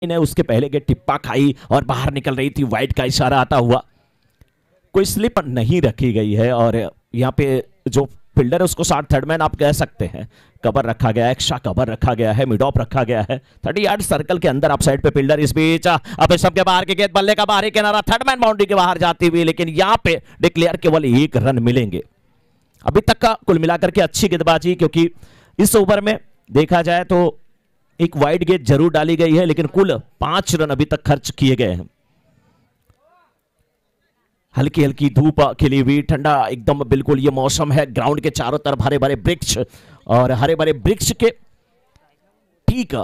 ने उसके पहले के टिप्पा खाई और बाहर निकल रही थी, वाइड का इशारा आता हुआ। कोई स्लिप नहीं रखी गई है और यहाँ पे जो फील्डर है उसको शार्ट थर्ड मैन आप कह सकते हैं। कवर रखा गया है, एक्स्ट्रा कवर रखा गया है, मिड ऑफ रखा गया है 30 यार्ड सर्कल के अंदर आप साइड पे फील्डर। इस बीच अब सबके बाहर के गेंद बल्ले का बाहरी किनारा, थर्ड मैन बाउंड्री के बाहर जाती हुई, लेकिन यहाँ पे डिक्लेयर केवल 1 रन मिलेंगे। अभी तक का कुल मिलाकर के अच्छी गेंदबाजी, क्योंकि इस ओवर में देखा जाए तो एक वाइड गेंद जरूर डाली गई है, लेकिन कुल 5 रन अभी तक खर्च किए गए हैं। हल्की हल्की धूप खिली हुई, ठंडा एकदम बिल्कुल ये मौसम है। ग्राउंड के चारों तरफ हरे भरे वृक्ष और हरे भरे वृक्ष के ठीक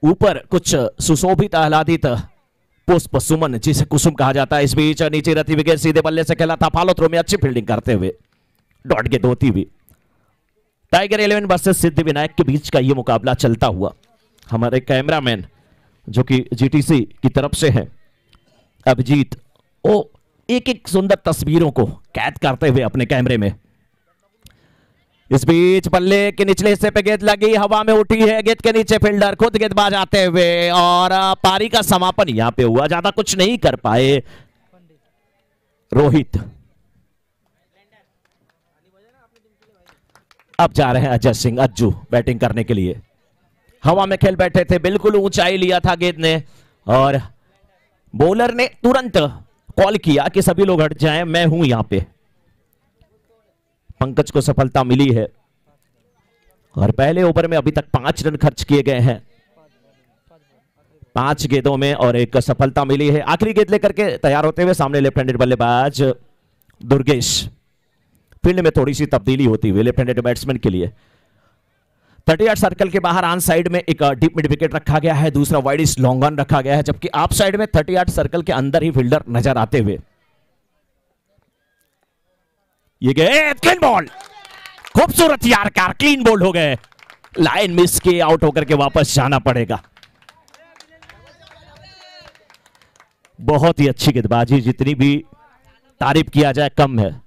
ऊपर कुछ सुशोभित आह्लादित पुष्प सुमन, जिसे कुसुम कहा जाता है। इस बीच नीचे रहती विकेट सीधे बल्ले से खेला था, फॉलो थ्रो में अच्छी फील्डिंग करते हुए डॉट गेंद होती हुई। टाइगर 11 वर्सेस सिद्धि विनायक के बीच का ये मुकाबला चलता हुआ। हमारे कैमरामैन जो कि जीटीसी की तरफ से है, अभिजीत, वो एक एक सुंदर तस्वीरों को कैद करते हुए अपने कैमरे में। इस बीच बल्ले के निचले हिस्से पे गेंद लगी, हवा में उठी है, गेंद के नीचे फील्डर खुद गेंदबाज आते हुए और पारी का समापन यहां पे हुआ। ज्यादा कुछ नहीं कर पाए रोहित। अब जा रहे हैं अजय सिंह अज्जू बैटिंग करने के लिए। हवा में खेल बैठे थे, बिल्कुल ऊंचाई लिया था गेंद ने और बॉलर ने तुरंत कॉल किया कि सभी लोग हट जाएं, मैं हूं यहां पे। पंकज को सफलता मिली है और पहले ओवर में अभी तक 5 रन खर्च किए गए हैं 5 गेंदों में और एक सफलता मिली है। आखिरी गेंद लेकर के तैयार होते हुए सामने लेफ्ट हैंडेड बल्लेबाज दुर्गेश। फील्ड में थोड़ी सी तब्दीली होती हुई लेफ्ट हैंडेड बैट्समैन के लिए। 30 यार्ड सर्कल के बाहर ऑन साइड में एक डीप मिड विकेट रखा गया है, दूसरा वाइड इस लॉन्ग ऑन रखा गया है, जबकि ऑफ साइड में 30 यार्ड सर्कल के अंदर ही फील्डर नजर आते हुए। ये गेंद क्लीन बॉल, खूबसूरत यार कार, क्लीन बॉल हो गए। लाइन मिस के आउट होकर के वापस जाना पड़ेगा। बहुत ही अच्छी गेंदबाजी, जितनी भी तारीफ किया जाए कम है।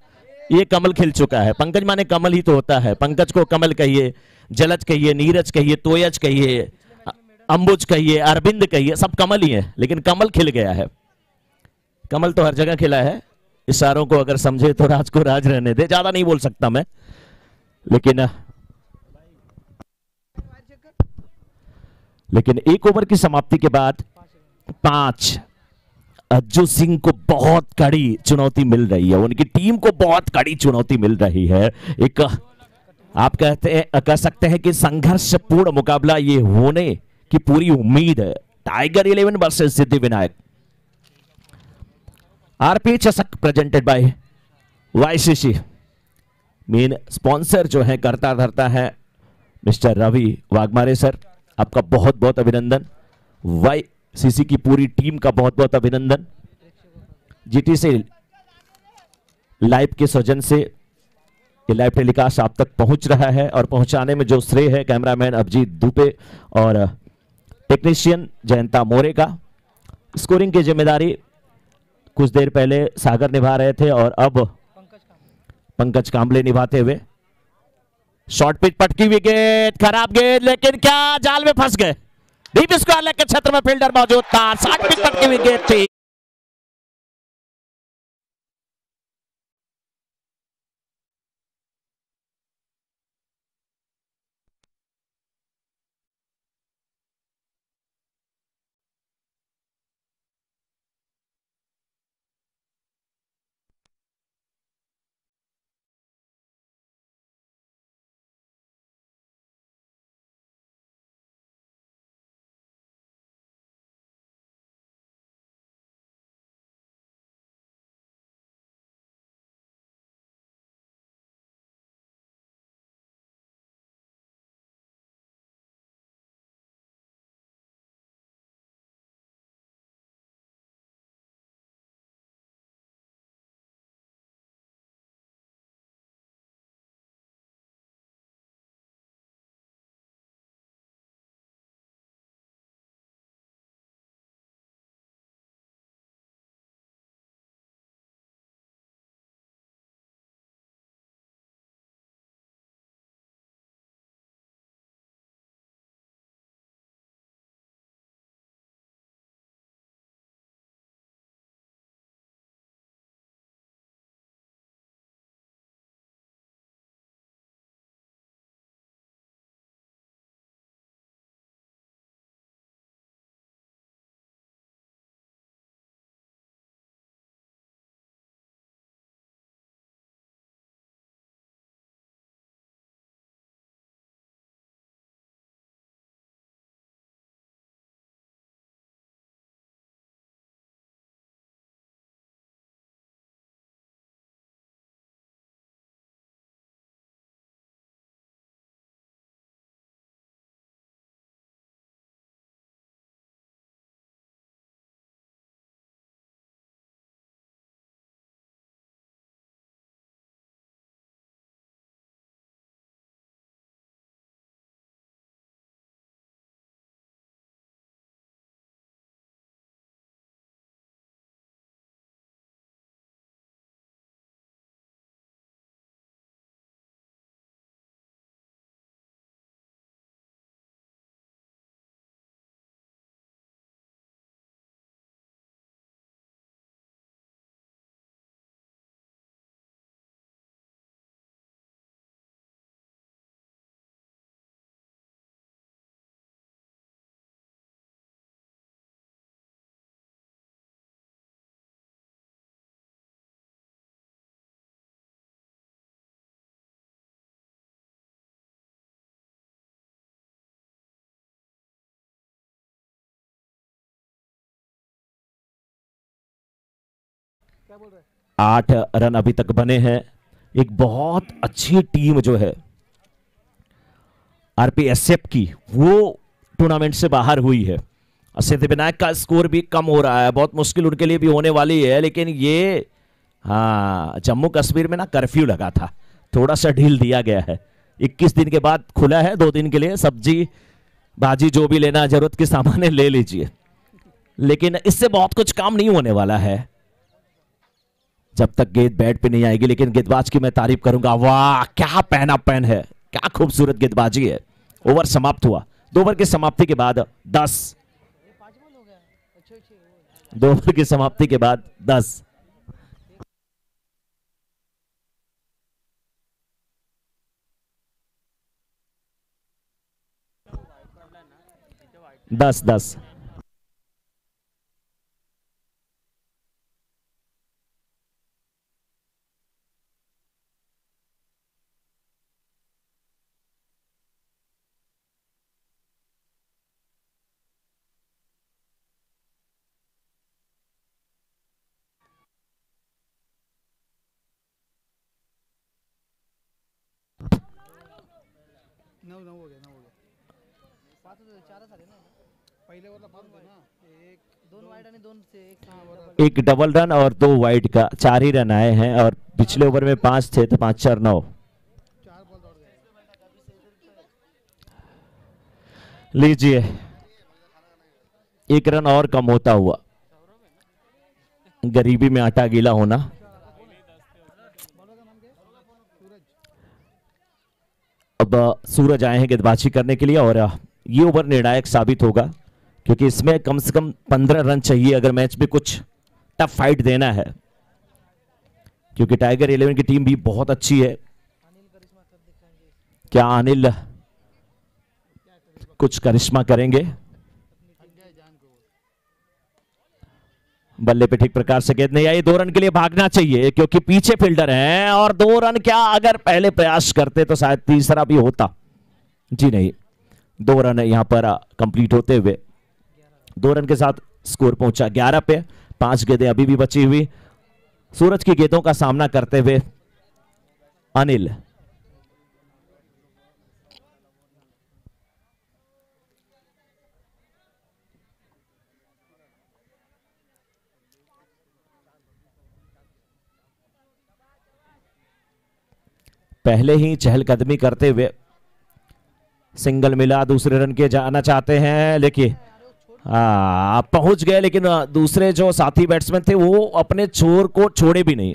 ये कमल खिल चुका है। पंकज माने कमल ही तो होता है। पंकज को कमल कहिए, जलज कहिए, नीरज कहिए, तोयज कहिए, अंबुज कहिए, अरविंद कहिए, सब कमल ही है, लेकिन कमल खिल गया है। कमल तो हर जगह खिला है। इशारों को अगर समझे तो राज को राज रहने दे, ज्यादा नहीं बोल सकता मैं, लेकिन एक ओवर की समाप्ति के बाद 5 अज्जू सिंह को बहुत कड़ी चुनौती मिल रही है, उनकी टीम को बहुत कड़ी चुनौती मिल रही है। एक आप कह सकते हैं कि संघर्षपूर्ण मुकाबला ये होने की पूरी उम्मीद है। Tiger 11 versus Siddhi Vinayak. RP चषक presented by YCC. Main sponsor जो है करता धरता है मिस्टर रवि वाघमारे सर, आपका बहुत बहुत अभिनंदन। वाईसीसी की पूरी टीम का बहुत बहुत अभिनंदन। जीटीसी लाइव के सौजन से ये लाइव टेलीकास्ट आप तक पहुंच रहा है और पहुंचाने में जो श्रेय है कैमरामैन अभिजीत दुबे और टेक्नीशियन जयंता मोरे का। स्कोरिंग की जिम्मेदारी कुछ देर पहले सागर निभा रहे थे और अब पंकज कांबले निभाते हुए। शॉर्ट पिच पटकी हुई गेंद, खराब गेंद, लेकिन क्या जाल में फंस गए। डीप स्क्वायर के क्षेत्र में फील्डर मौजूद था, शॉर्ट पिच पटकी हुई गेंद थी। 8 रन अभी तक बने हैं। एक बहुत अच्छी टीम जो है आरपीएसएफ की, वो टूर्नामेंट से बाहर हुई है। सिद्धिविनायक का स्कोर भी कम हो रहा है, बहुत मुश्किल उनके लिए भी होने वाली है। लेकिन ये हाँ, जम्मू कश्मीर में ना कर्फ्यू लगा था, थोड़ा सा ढील दिया गया है। 21 दिन के बाद खुला है, 2 दिन के लिए सब्जी भाजी जो भी लेना जरूरत के सामान ले लीजिए। लेकिन इससे बहुत कुछ काम नहीं होने वाला है जब तक गेंद बैट पे नहीं आएगी। लेकिन गेंदबाज की मैं तारीफ करूंगा, वाह क्या पैन अप पैन है, क्या खूबसूरत गेंदबाजी है। ओवर समाप्त हुआ। 2 ओवर की समाप्ति के बाद 10, 2 ओवर की समाप्ति के बाद 10। 10-10। एक डबल रन और 2 वाइड का 4 ही रन आए हैं। और पिछले ओवर में 5 थे तो 5-4-9। लीजिए, 1 रन और कम होता हुआ। गरीबी में आटा गीला होना। अब सूरज आए हैं गेंदबाजी करने के लिए और ये ओवर निर्णायक साबित होगा, क्योंकि इसमें कम से कम 15 रन चाहिए अगर मैच में कुछ टफ फाइट देना है। क्योंकि टाइगर 11 की टीम भी बहुत अच्छी है। क्या अनिल कुछ करिश्मा करेंगे? बल्ले पे ठीक प्रकार से गेंद नहीं आई। 2 रन के लिए भागना चाहिए क्योंकि पीछे फील्डर हैं। और 2 रन क्या, अगर पहले प्रयास करते तो शायद तीसरा भी होता। जी नहीं, 2 रन यहां पर कंप्लीट होते हुए 2 रन के साथ स्कोर पहुंचा 11 पे। 5 गेंदें अभी भी बची हुई। सूरज की गेंदों का सामना करते हुए अनिल। पहले ही चहलकदमी करते हुए सिंगल मिला, दूसरे रन के जाना चाहते हैं लेकिन पहुंच गए। लेकिन दूसरे जो साथी बैट्समैन थे वो अपने छोर को छोड़े भी नहीं।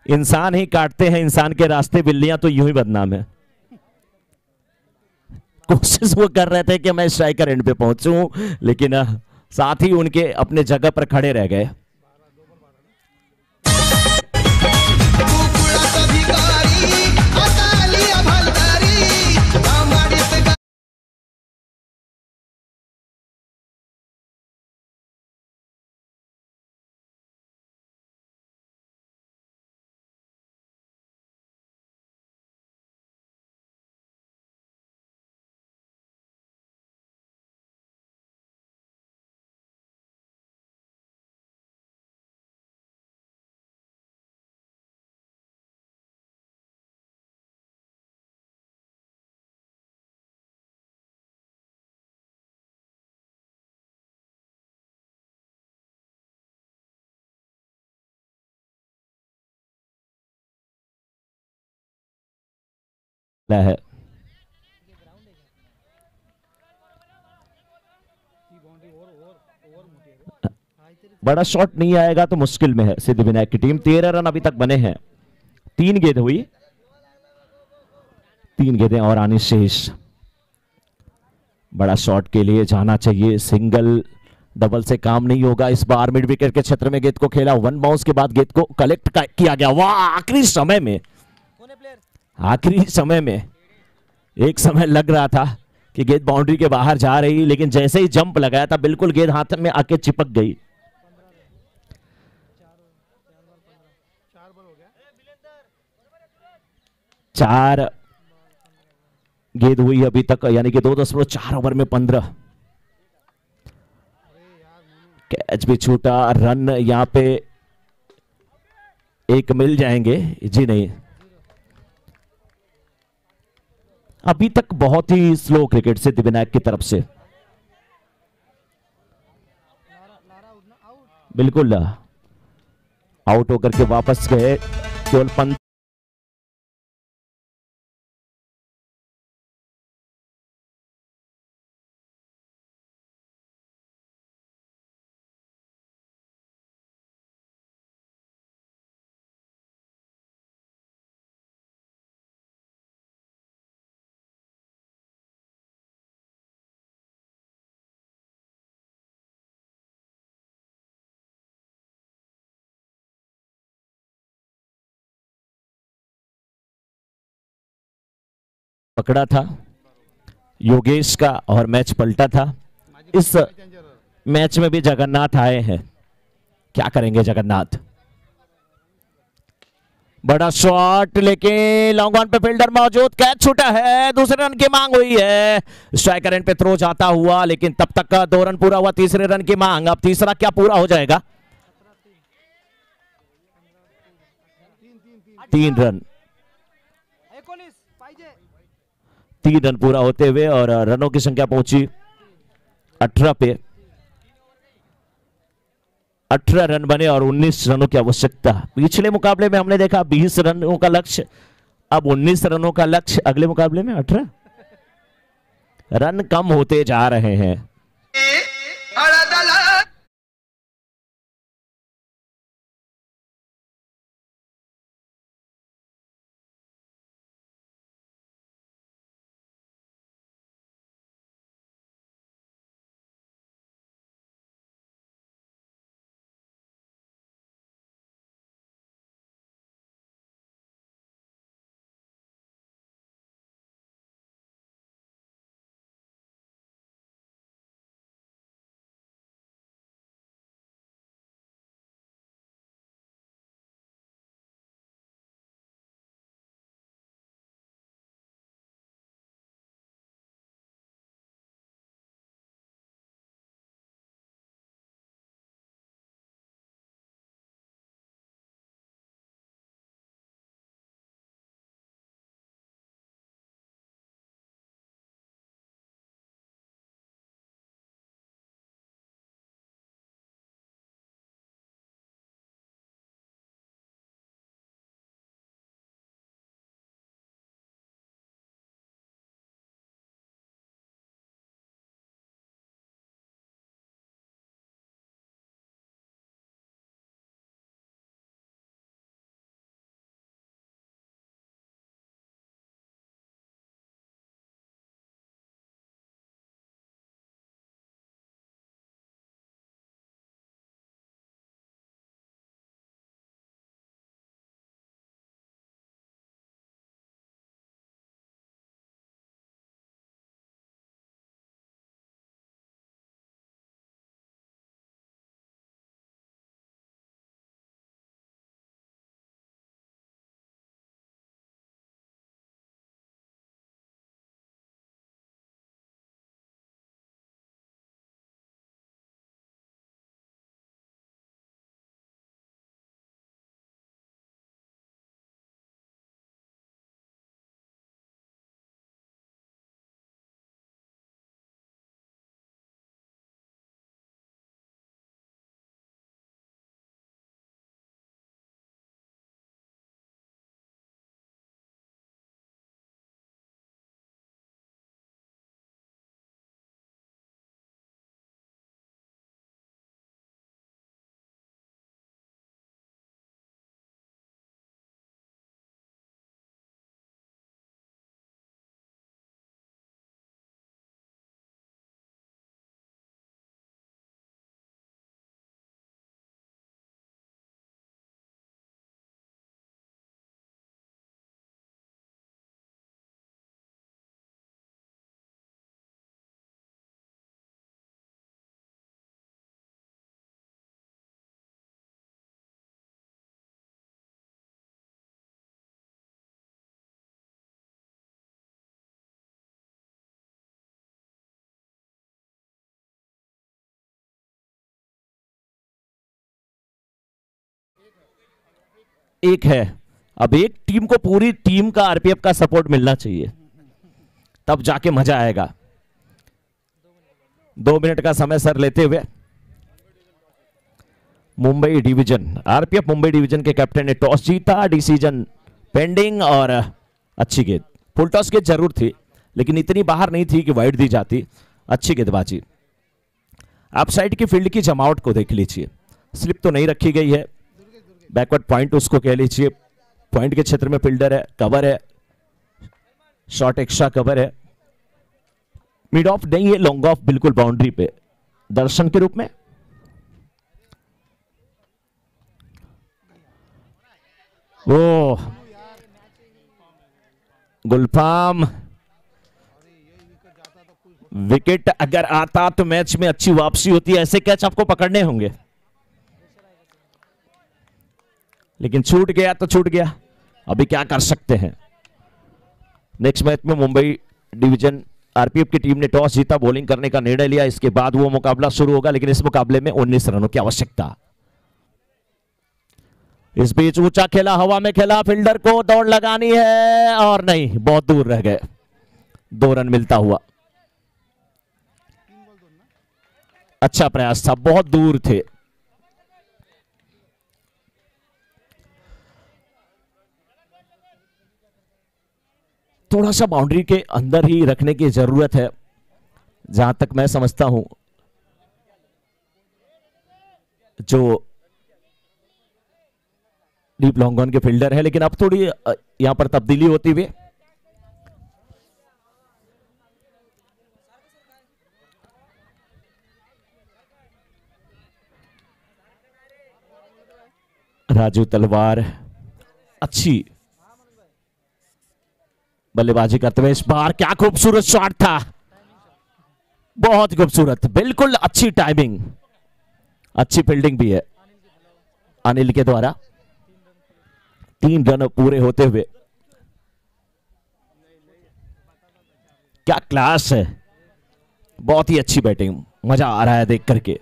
इंसान ही काटते हैं इंसान के रास्ते, बिल्लियां तो यूं ही बदनाम है। कोशिश वो कर रहे थे कि मैं स्ट्राइकर एंड पे पहुंचूं, लेकिन साथ ही उनके अपने जगह पर खड़े रह गए। है बड़ा शॉट नहीं आएगा तो मुश्किल में है सिद्धिविनायक की टीम। 13 रन अभी तक बने हैं। 3 गेंद हुई, 3 गेंदें और आनी शेष। बड़ा शॉट के लिए जाना चाहिए, सिंगल डबल से काम नहीं होगा। इस बार मिड विकेट के क्षेत्र में गेंद को खेला, 1 बाउंस के बाद गेंद को कलेक्ट किया गया। वाह, आखिरी समय में, आखिरी समय में एक समय लग रहा था कि गेंद बाउंड्री के बाहर जा रही, लेकिन जैसे ही जंप लगाया था बिल्कुल गेंद हाथ में आके चिपक गई। 4 गेंद हुई अभी तक, यानी कि 2.4 ओवर में 15। कैच भी छूटा, रन यहां पे एक मिल जाएंगे। जी नहीं, अभी तक बहुत ही स्लो क्रिकेट से दिव्यनायक की तरफ से। बिल्कुल आउट होकर के वापस गए, केवल पंत पकड़ा था योगेश का और मैच पलटा था। इस मैच में भी जगन्नाथ आए हैं, क्या करेंगे जगन्नाथ। बड़ा शॉट, लेकिन लॉन्ग ऑन पे फील्डर मौजूद, कैच छूटा है, दूसरे रन की मांग हुई है। स्ट्राइकर एंड पे थ्रो जाता हुआ, लेकिन तब तक का 2 रन पूरा हुआ, तीसरे रन की मांग। अब तीसरा क्या पूरा हो जाएगा? 3 रन, 3 रन पूरा होते हुए और रनों की संख्या पहुंची 18 पे। 18 रन बने और 19 रनों की आवश्यकता। पिछले मुकाबले में हमने देखा 20 रनों का लक्ष्य, अब 19 रनों का लक्ष्य, अगले मुकाबले में 18 रन कम होते जा रहे हैं। एक है। अब एक टीम को पूरी टीम का आरपीएफ का सपोर्ट मिलना चाहिए, तब जाके मजा आएगा। 2 मिनट का समय सर लेते हुए Mumbai division, RPF Mumbai division के कैप्टन ने टॉस जीता, डिसीजन पेंडिंग और अच्छी गेंद। फुल टॉस गेंद जरूर थी लेकिन इतनी बाहर नहीं थी कि वाइड दी जाती। अच्छी गेंदबाजी। आप साइड की फील्ड की जमावट को देख लीजिए, स्लिप तो नहीं रखी गई है, बैकवर्ड पॉइंट उसको कह लीजिए, पॉइंट के क्षेत्र में फील्डर है, कवर है, शॉर्ट एक्स्ट्रा कवर है, मिड ऑफ नहीं है, लॉन्ग ऑफ बिल्कुल बाउंड्री पे दर्शन के रूप में। वो गुलफाम विकेट अगर आता तो मैच में अच्छी वापसी होती है। ऐसे कैच आपको पकड़ने होंगे, लेकिन छूट गया तो छूट गया, अभी क्या कर सकते हैं। नेक्स्ट मैच में मुंबई डिवीजन आरपीएफ की टीम ने टॉस जीता, बॉलिंग करने का निर्णय लिया, इसके बाद वो मुकाबला शुरू होगा, लेकिन इस मुकाबले में 19 रनों की आवश्यकता। इस बीच ऊंचा खेला, हवा में खेला, फील्डर को दौड़ लगानी है और नहीं, बहुत दूर रह गए। 2 रन मिलता हुआ, अच्छा प्रयास था, बहुत दूर थे। थोड़ा सा बाउंड्री के अंदर ही रखने की जरूरत है जहां तक मैं समझता हूं। जो डीप लॉन्ग ऑन के फील्डर है, लेकिन अब थोड़ी यहां पर तब्दीली होती हुई। राजू तलवार अच्छी बल्लेबाजी करते हुए, इस बार क्या खूबसूरत शॉट था, बहुत खूबसूरत, बिल्कुल अच्छी टाइमिंग, अच्छी फील्डिंग भी है अनिल के द्वारा। 3 रन पूरे होते हुए, क्या क्लास है, बहुत ही अच्छी बैटिंग, मजा आ रहा है देख करके।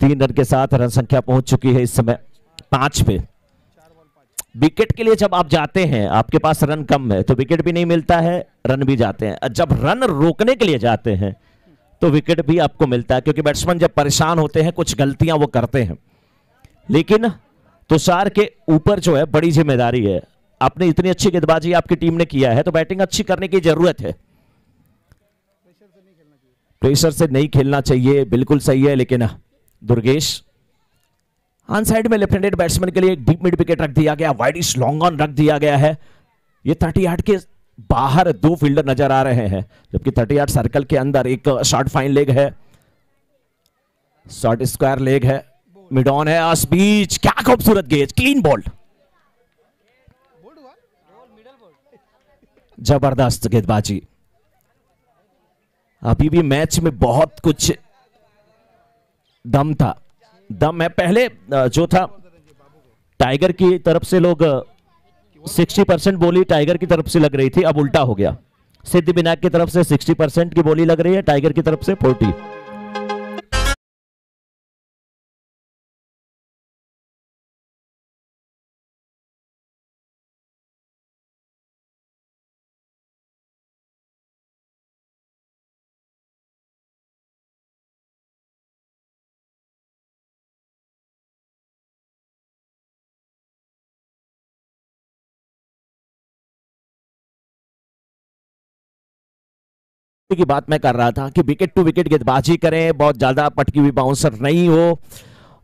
3 रन के साथ रन संख्या पहुंच चुकी है इस समय 5 पे। विकेट के लिए जब आप जाते हैं, आपके पास रन कम है तो विकेट भी नहीं मिलता है, रन भी जाते हैं। जब रन रोकने के लिए जाते हैं तो विकेट भी आपको मिलता है, क्योंकि बैट्समैन जब परेशान होते हैं कुछ गलतियां वो करते हैं। लेकिन तुषार के ऊपर जो है बड़ी जिम्मेदारी है। आपने इतनी अच्छी गेंदबाजी आपकी टीम ने किया है तो बैटिंग अच्छी करने की जरूरत है। प्रेशर से नहीं खेलना चाहिए, बिल्कुल सही है। लेकिन दुर्गेश ऑन साइड में लेफ्ट हैंडेड बैट्समैन के लिए एक डीप मिड विकेट रख दिया गया, वाइडिश लॉन्ग ऑन रख दिया गया है। ये 30 यार्ड के बाहर 2 फील्डर नजर आ रहे हैं, जबकि 30 यार्ड सर्कल के अंदर एक शॉर्ट फाइन लेग है, शॉर्ट स्क्वायर लेग है, मिड ऑन है। आस बीच क्या खूबसूरत गेंद, क्लीन बॉल्ड, जबरदस्त गेंदबाजी। अभी भी मैच में बहुत कुछ दम था, दम है। पहले जो था टाइगर की तरफ से लोग 60% बोली टाइगर की तरफ से लग रही थी, अब उल्टा हो गया। सिद्धिविनायक की तरफ से 60% की बोली लग रही है, टाइगर की तरफ से 40। की बात मैं कर रहा था कि विकेट टू विकेट गेंदबाजी करें, बहुत ज्यादा पटकी हुई बाउंसर नहीं हो,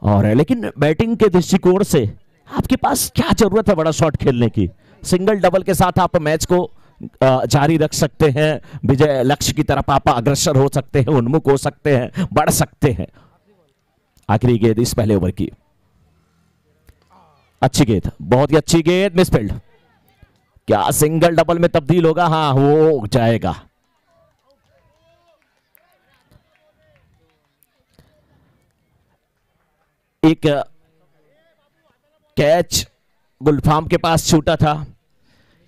और लेकिन बैटिंग के दृष्टिकोण से आपके पास क्या जरूरत है बड़ा शॉट खेलने की। सिंगल डबल के साथ आप मैच को जारी रख सकते हैं, विजय लक्ष्य की तरफ आप अग्रसर हो सकते हैं, उन्मुख हो सकते हैं, बढ़ सकते हैं। आखिरी गेंद इस पहले ओवर की, अच्छी गेंद, बहुत ही अच्छी गेंद, मिसफील्ड। क्या सिंगल डबल में तब्दील होगा? हाँ हो जाएगा। एक कैच गुलफाम के पास छूटा था,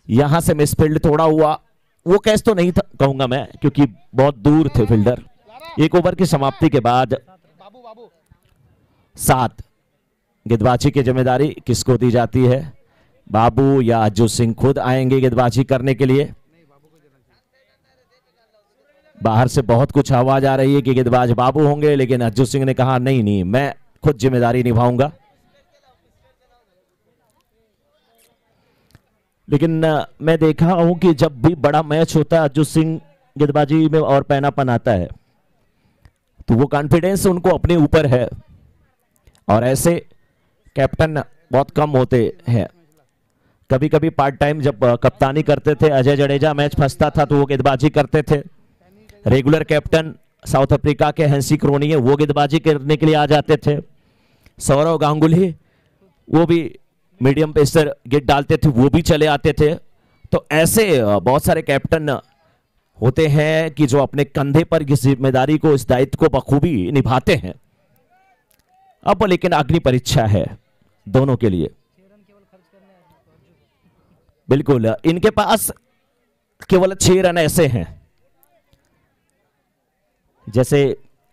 यहां से मिसफील्ड थोड़ा हुआ। वो कैच तो नहीं था कहूंगा मैं, क्योंकि बहुत दूर थे फील्डर। 1 ओवर की समाप्ति के बाद 7। गेंदबाजी की जिम्मेदारी किसको दी जाती है? बाबू या अज्जू सिंह खुद आएंगे गेंदबाजी करने के लिए? बाहर से बहुत कुछ आवाज आ रही है कि गेंदबाज बाबू होंगे, लेकिन अज्जू सिंह ने कहा नहीं नहीं, मैं खुद जिम्मेदारी निभाऊंगा। लेकिन मैं देखा हूं कि जब भी बड़ा मैच होता है अज्जू सिंह गेंदबाजी में और पैनापन आता है, तो वो कॉन्फिडेंस उनको अपने ऊपर है, और ऐसे कैप्टन बहुत कम होते हैं। कभी कभी पार्ट टाइम जब कप्तानी करते थे अजय जडेजा, मैच फंसता था तो वो गेंदबाजी करते थे। रेगुलर कैप्टन साउथ अफ्रीका के हैंसी क्रोनी है, वो गेंदबाजी करने के लिए आ जाते थे। सौरव गांगुली वो भी मीडियम पेसर गेट डालते थे, वो भी चले आते थे। तो ऐसे बहुत सारे कैप्टन होते हैं कि जो अपने कंधे पर इस जिम्मेदारी को, इस दायित्व को बखूबी निभाते हैं। अब लेकिन अग्नि परीक्षा है दोनों के लिए। बिल्कुल, इनके पास केवल 6 रन ऐसे हैं, जैसे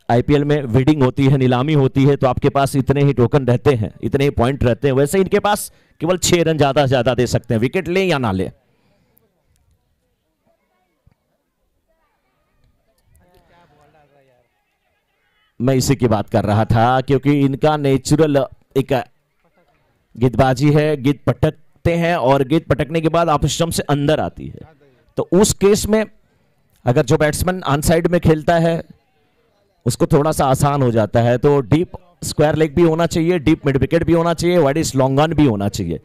आईपीएल में बिडिंग होती है, नीलामी होती है, तो आपके पास इतने ही टोकन रहते हैं, इतने ही पॉइंट रहते हैं, वैसे इनके पास केवल 6 रन ज्यादा से ज्यादा दे सकते हैं, विकेट ले या ना ले। मैं इसी की बात कर रहा था, क्योंकि इनका नेचुरल एक गेंदबाजी है, गेंद पटकते हैं और गेंद पटकने के बाद ऑफ स्टंप से अंदर आती है। तो उस केस में अगर जो बैट्समैन ऑन साइड में खेलता है उसको थोड़ा सा आसान हो जाता है। तो डीप स्क्वायर लेग भी होना चाहिए, डीप मिड विकेट भी होना चाहिए, वाइड लॉन्ग ऑन भी होना चाहिए।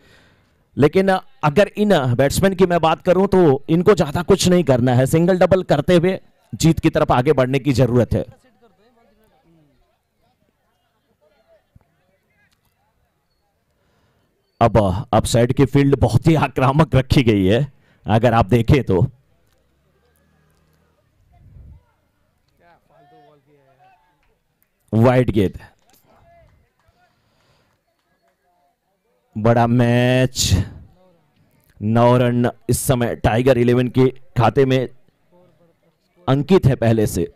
लेकिन अगर इन बैट्समैन की मैं बात करूं तो इनको ज्यादा कुछ नहीं करना है, सिंगल डबल करते हुए जीत की तरफ आगे बढ़ने की जरूरत है। अब अप साइड की फील्ड बहुत ही आक्रामक रखी गई है, अगर आप देखें तो। वाइड गेंद, बड़ा मैच, 9 रन इस समय टाइगर 11 के खाते में अंकित है पहले से।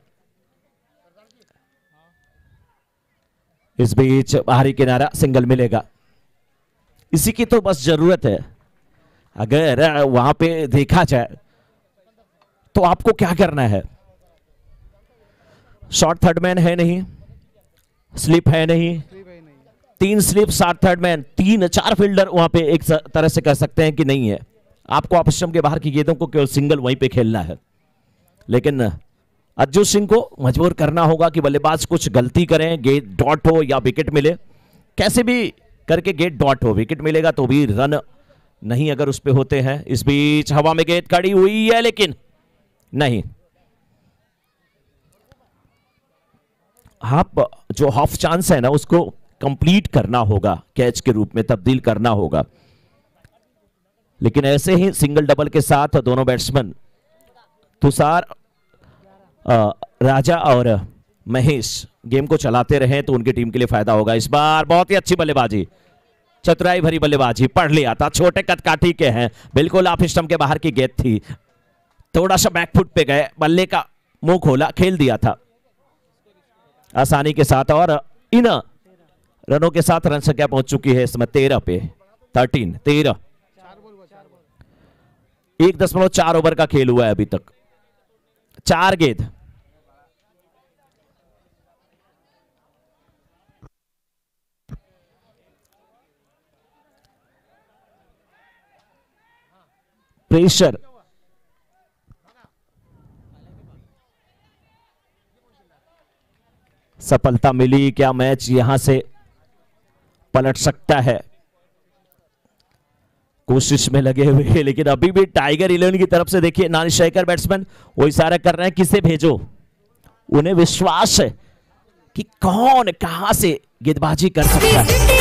इस बीच बाहरी किनारा सिंगल मिलेगा, इसी की तो बस जरूरत है। अगर वहां पे देखा जाए तो आपको क्या करना है, शॉर्ट थर्ड मैन है नहीं, स्लिप है नहीं, 3 स्लिप 7 थर्ड मैन, 3-4 फील्डर वहां पे एक तरह से कह सकते हैं कि नहीं है। आपको ऑफ स्टंप के बाहर की गेंदों को केवल सिंगल वहीं पे खेलना है। लेकिन अज्जू सिंह को मजबूर करना होगा कि बल्लेबाज कुछ गलती करें, गेंद डॉट हो या विकेट मिले, कैसे भी करके गेंद डॉट हो, विकेट मिलेगा तो भी रन नहीं अगर उस पे होते हैं। इस बीच हवा में गेंद खड़ी हुई है, लेकिन नहीं, आप जो हाफ चांस है ना उसको कंप्लीट करना होगा, कैच के रूप में तब्दील करना होगा। लेकिन ऐसे ही सिंगल डबल के साथ दोनों बैट्समैन तुषार राजा और महेश गेम को चलाते रहे तो उनकी टीम के लिए फायदा होगा। इस बार बहुत ही अच्छी बल्लेबाजी, चतुराई भरी बल्लेबाजी, पढ़ लिया था, छोटे कदकाठी के हैं, बिल्कुल ऑफ स्टंप के बाहर की गेंद थी, थोड़ा सा बैकफुट पे गए, बल्ले का मुंह खोला, खेल दिया था आसानी के साथ। और इन रनों के साथ रन संख्या पहुंच चुकी है इस समय 13 पे, 13 1.4 ओवर का खेल हुआ है अभी तक, 4 गेंद। प्रेशर, सफलता मिली, क्या मैच यहां से पलट सकता है? कोशिश में लगे हुए, लेकिन अभी भी टाइगर 11 की तरफ से देखिए नॉन स्ट्राइकर बैट्समैन वो इशारा कर रहे हैं किसे भेजो, उन्हें विश्वास है कि कौन कहां से गेंदबाजी कर सकता है।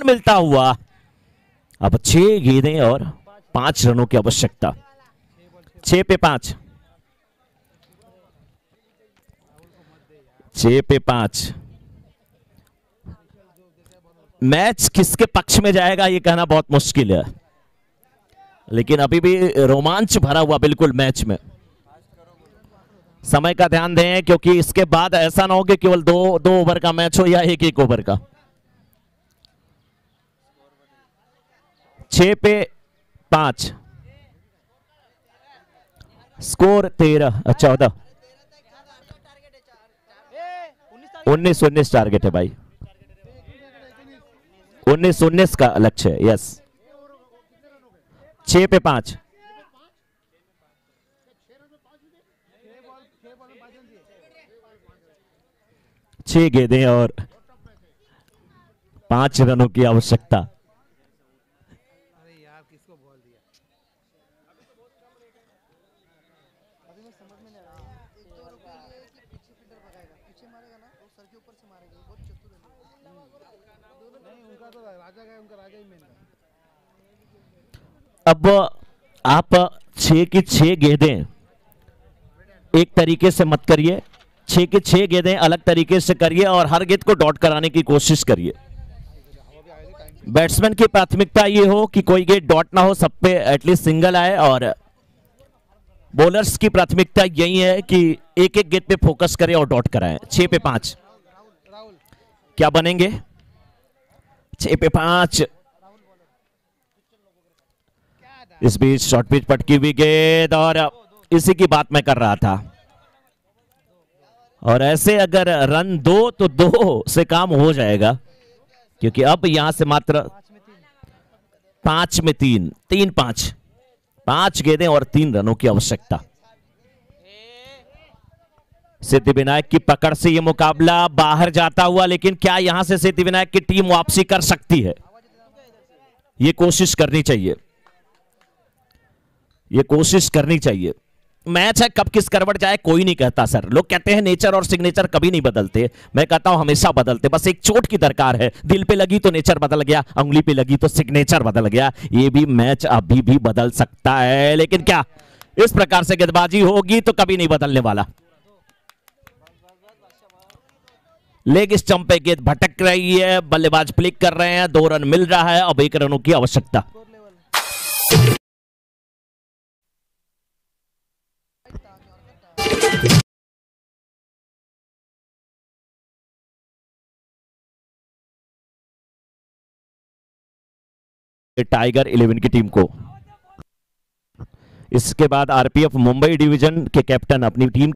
सिंगल मिलता हुआ। अब 6 गेंदें और 5 रनों की आवश्यकता। 6 पे 5, 6 पे 5। मैच किसके पक्ष में जाएगा ये कहना बहुत मुश्किल है, लेकिन अभी भी रोमांच भरा हुआ बिल्कुल मैच में। समय का ध्यान दें, क्योंकि इसके बाद ऐसा ना हो कि केवल 2 ओवर का मैच हो या 1 ओवर का। 6 पे 5, स्कोर 14 19 टारगेट है भाई, 19 का लक्ष्य है। यस, 6 पे 5, 6 गेंदें और 5 रनों की आवश्यकता। अब आप 6 की 6 गेंदें एक तरीके से मत करिए, 6 की 6 गेंदें अलग तरीके से करिए और हर गेंद को डॉट कराने की कोशिश करिए। बैट्समैन की प्राथमिकता ये हो कि कोई गेंद डॉट ना हो, सब पे एटलीस्ट सिंगल आए, और बॉलर्स की प्राथमिकता यही है कि एक एक गेंद पे फोकस करें और डॉट कराएं। 6 पे 5 क्या बनेंगे? 6 पे 5। इस बीच शॉर्ट पिच पटकी हुई गेंद, और इसी की बात मैं कर रहा था। और ऐसे अगर रन 2 तो 2 से काम हो जाएगा, क्योंकि अब यहां से मात्र 5 में 3, 3-5, 5 गेंदें और 3 रनों की आवश्यकता। सिद्धिविनायक की पकड़ से यह मुकाबला बाहर जाता हुआ, लेकिन क्या यहां से सिद्धिविनायक की टीम वापसी कर सकती है? यह कोशिश करनी चाहिए, ये कोशिश करनी चाहिए। मैच है, कब किस करवट जाए कोई नहीं कहता सर। लोग कहते हैं नेचर और सिग्नेचर कभी नहीं बदलते, मैं कहता हूं हमेशा बदलते। बस एक चोट की दरकार है, दिल पे लगी तो नेचर बदल गया, उंगली पे लगी तो सिग्नेचर बदल गया। ये भी मैच अभी भी बदल सकता है, लेकिन क्या इस प्रकार से गेंदबाजी होगी तो कभी नहीं बदलने वाला। लेग स्टंप पे गेंद भटक रही है, बल्लेबाज फ्लिक कर रहे हैं, 2 रन मिल रहा है, अब 1 रनों की आवश्यकता। टाइगर 11 की टीम को। इसके बाद आरपीएफ मुंबई डिवीजन के कैप्टन अपनी टीम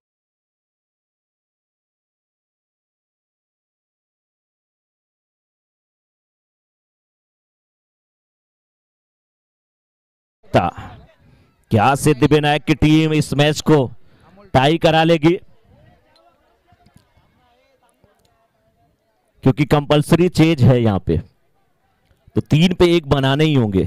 क्या सिद्धिविनायक की टीम इस मैच को टाई करा लेगी? क्योंकि कंपलसरी चेंज है यहां पे, तो 3 पे 1 बनाने ही होंगे।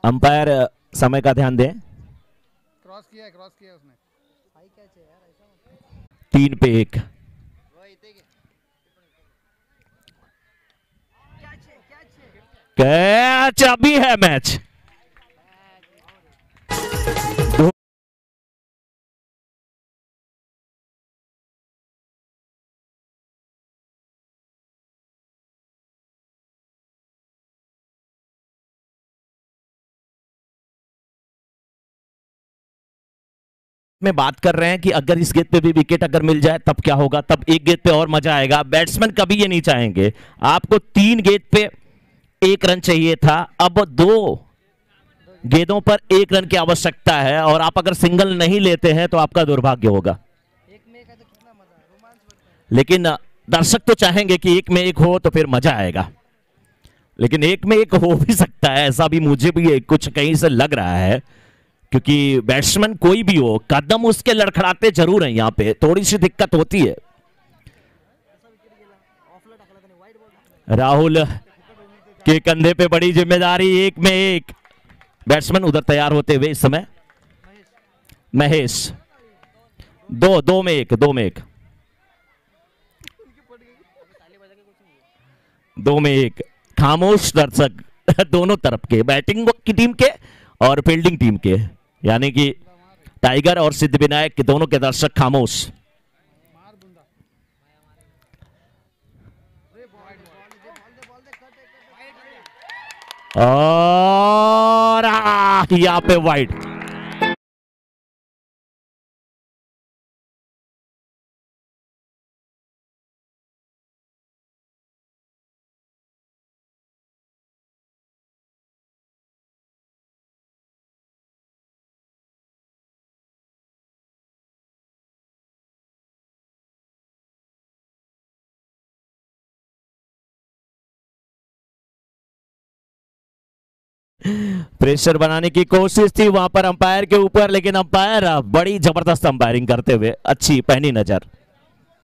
अंपायर समय का ध्यान दें। क्रॉस किया उसने। 3 पे 1। कैच, अभी है मैच। में बात कर रहे हैं कि अगर इस गेंद पे भी विकेट अगर मिल जाए तब क्या होगा, तब एक गेंद पे और मजा आएगा। बैट्समैन कभी ये नहीं चाहेंगे। आपको 3 गेंद पे 1 रन चाहिए था, अब 2 गेंदों पर 1 रन की आवश्यकता है, और आप अगर सिंगल नहीं लेते हैं तो आपका दुर्भाग्य होगा। लेकिन दर्शक तो चाहेंगे कि 1 में 1 हो तो फिर मजा आएगा, लेकिन 1 में 1 हो भी सकता है, ऐसा भी मुझे भी कुछ कहीं से लग रहा है, क्योंकि बैट्समैन कोई भी हो कदम उसके लड़खड़ाते जरूर हैं। यहां पे थोड़ी सी दिक्कत होती है। राहुल के कंधे पे बड़ी जिम्मेदारी, 1 में 1। बैट्समैन उधर तैयार होते हुए इस समय महेश दो में एक, 2 में 1 खामोश दर्शक दोनों तरफ के, बैटिंग की टीम के और फील्डिंग टीम के, यानी कि टाइगर और सिद्धिविनायक के दोनों के दर्शक खामोश। और यहाँ पे वाइड। प्रेशर बनाने की कोशिश थी वहां पर अंपायर के ऊपर, लेकिन अंपायर बड़ी जबरदस्त अंपायरिंग करते हुए, अच्छी पहनी नजर।